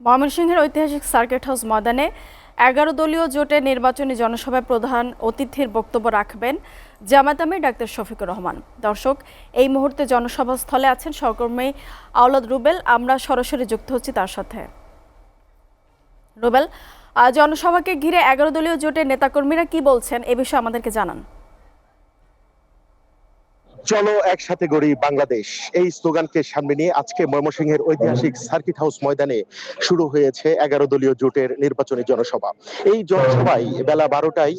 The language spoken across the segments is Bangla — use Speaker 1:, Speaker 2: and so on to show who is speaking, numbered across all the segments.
Speaker 1: ময়মনসিংহের ঐতিহাসিক সার্কিট হাউস ময়দানে ১১ দলীয় জোটের নির্বাচনী জনসভায় প্রধান অতিথির বক্তব্য রাখবেন জামায়াত আমির ডাক্তার শফিকুর রহমান। দর্শক, এই মুহূর্তে জনসভাস্থলে আছেন সহকর্মী আওলাদ রুবেল। আমরা সরাসরি যুক্ত হচ্ছি তার সাথে। রুবেল, জনসভাকে ঘিরে ১১ দলীয় জোটের নেতাকর্মীরা কি বলছেন এ বিষয়ে আমাদেরকে জানান।
Speaker 2: চলো একসাথে গড়ি বাংলাদেশ, এই স্লোগানকে সামনে নিয়ে আজকে ময়মনসিংহের ঐতিহাসিক সার্কিট হাউস ময়দানে শুরু হয়েছে ১১ দলীয় জোটের নির্বাচনী জনসভা। এই জনসভায় বেলা ১২টায়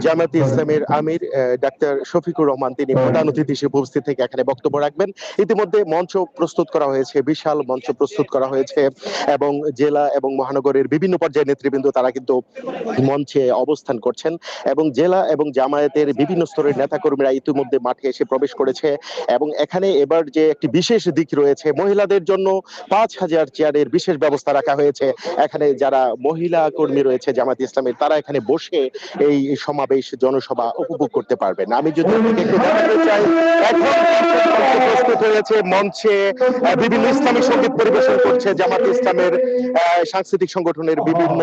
Speaker 2: জামায়াতে ইসলামের আমির ডাক্তার শফিকুর রহমান তিনি প্রধান অতিথি হিসেবে উপস্থিত থেকে এখানে বক্তব্য রাখবেন। ইতিমধ্যে মঞ্চ প্রস্তুত করা হয়েছে, বিশাল মঞ্চ প্রস্তুত করা হয়েছে এবং জেলা এবং মহানগরের বিভিন্ন পর্যায়ের নেতৃবৃন্দ তারা কিন্তু মঞ্চে অবস্থান করছেন এবং জেলা এবং জামায়াতের বিভিন্ন স্তরের নেতাকর্মীরা ইতিমধ্যে মাঠে এসে প্রবেশ করেছে। এবং এখানে এবার যে একটি বিশেষ দিক রয়েছে, মহিলাদের জন্য ৫,০০০ চেয়ারের বিশেষ ব্যবস্থা রাখা হয়েছে। এখানে যারা মহিলা কর্মী রয়েছে জামায়াত ইসলামের, তারা এখানে বসে এই সমাবেশ জনসভা উপভোগ করতে পারবেন। আমি যদি একটু দেখাতে চাই, এখন প্রস্তুত হয়েছে মঞ্চে বিভিন্ন ইসলামী সঙ্গীত পরিবেশন করছে জামায়াত ইসলামের সাংস্কৃতিক সংগঠনের বিভিন্ন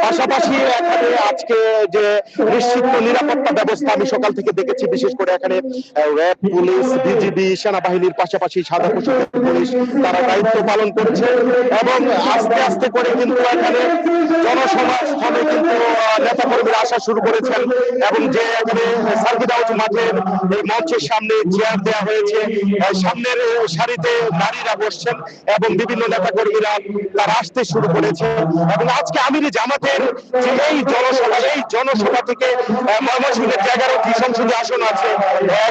Speaker 2: পাশাপাশি এখানে আজকে যে নিশ্চিত নিরাপত্তা ব্যবস্থা আমি সকাল থেকে দেখেছি, বিশেষ করে এখানে র্যাব, পুলিশ, বিজিবি, সেনাবাহিনীর পাশাপাশি সাদা পোশাকের পুলিশ তারা দায়িত্ব পালন করছে এবং আস্তে আস্তে করে কিন্তু এখানে জনসমাজ স্থলে কিন্তু নেতাকর্মীরা আসা শুরু করেছেন এবং যে এখানে সার্কিট হাউস মাঠের এই মঞ্চের সামনে চেয়ার দেওয়া হয়েছে, সামনের সারিতে নারীরা বসছেন এবং বিভিন্ন নেতাকর্মীরা তারা আসতে শুরু করেছে। এবং আজকে আমির জামাতের যে এই জনসভা থেকে ময়মনসিংহের 11টি সংসদীয় আসন আছে,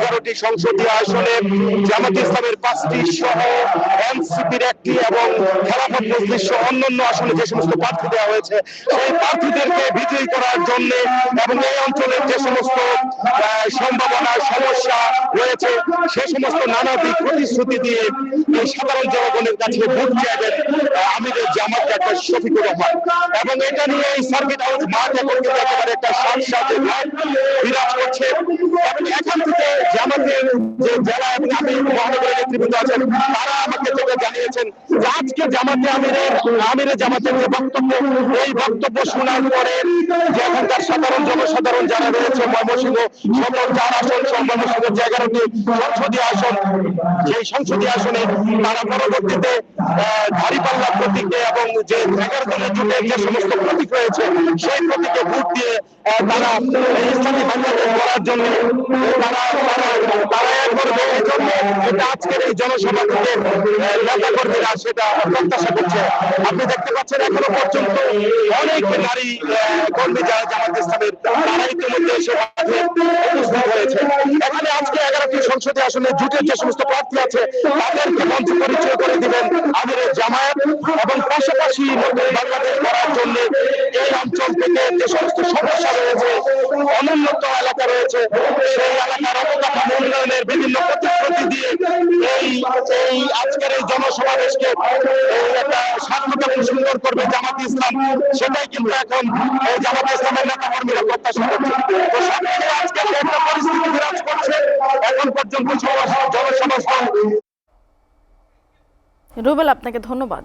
Speaker 2: 11টি সংসদীয় আসনে জামাত ইসলামের 5টি সহ এনসিপির 1টি এবং খেলাফত মজলিস সহ অন্যান্য আসনে যে সমস্ত প্রার্থী দেওয়া হয়েছে, সেই প্রার্থীদেরকে বিজয়ী করার জন্য এবং এই অঞ্চলের যে সমস্ত সম্ভাবনা সমস্যা রয়েছে সে সমস্ত নানাবিধ প্রতিশ্রুতি দিয়ে এই সাধারণ জনগণের কাছে ভোট চাইবেন আমিরের জামাত ডাক্তার শফিকুর রহমান। এবং এটা নিয়ে এই সার্কিট হাউস মাঠ এখন কিন্তু একেবারে একটা সাথে বিরাজ করছে। এবং এখান থেকে জামাতের যে জেলা এবং আমি মহানগরের নেতৃবৃন্দ আছেন তারা আমাকে যেটা জানিয়েছেন যে আজকে আমিরের জামাতের যে বক্তব্য, এই বক্তব্য শোনার পরে যে এখানকার জনসাধারণ যারা রয়েছে ময়মনসিংহ সদর 4 আসন সহ ময়মনসিংহের 11টি সংসদীয় আসন, সেই সংসদীয় আসনে তারা পরবর্তীতে দাঁড়িপাল্লা প্রতীকে এবং যে 11 দলের জোটের যে সমস্ত প্রতীক রয়েছে সেই প্রতীকে ভোট দিয়ে তারা ইসলামী বাংলাদেশ করার জন্য তারা করবে। এই জন্য আজকের এই জনসভা থেকে নেতা কর্মীরা সেটা প্রত্যাশা করছে। আপনি দেখতে পাচ্ছেন এখনো পর্যন্ত অনেক নারী কর্মী যারা জামাত ইসলামের তারা ইতিমধ্যে এসে উপস্থিত হয়েছে। এখানে আজকে 11টি সংসদীয় আসনে জোটের যে সমস্ত প্রার্থী আছে তাদেরকে মঞ্চ পরিচয় করে দিবেন আমিরের জামায়াত এবং পাশাপাশি নতুন বাংলাদেশ করার জন্য এই অঞ্চল থেকে যে সমস্ত সমস্যা রয়েছে, অনুন্নত এলাকা রয়েছে, সেই এলাকার অবকাঠামো উন্নয়নের বিভিন্ন প্রতিশ্রুতি দিয়ে এই আজকের এই জনসমাবেশকে একটা সার্থক এবং সুন্দর করবে জামাত ইসলাম, সেটাই কিন্তু এখন এই জামাত ইসলামের নেতা কর্মীরা প্রত্যাশা করছে। তো সবকিছু আজকে একটা পরিস্থিতি বিরাজ করছে এখন পর্যন্ত জনসমাবেশ।
Speaker 1: রুবেল, আপনাকে ধন্যবাদ।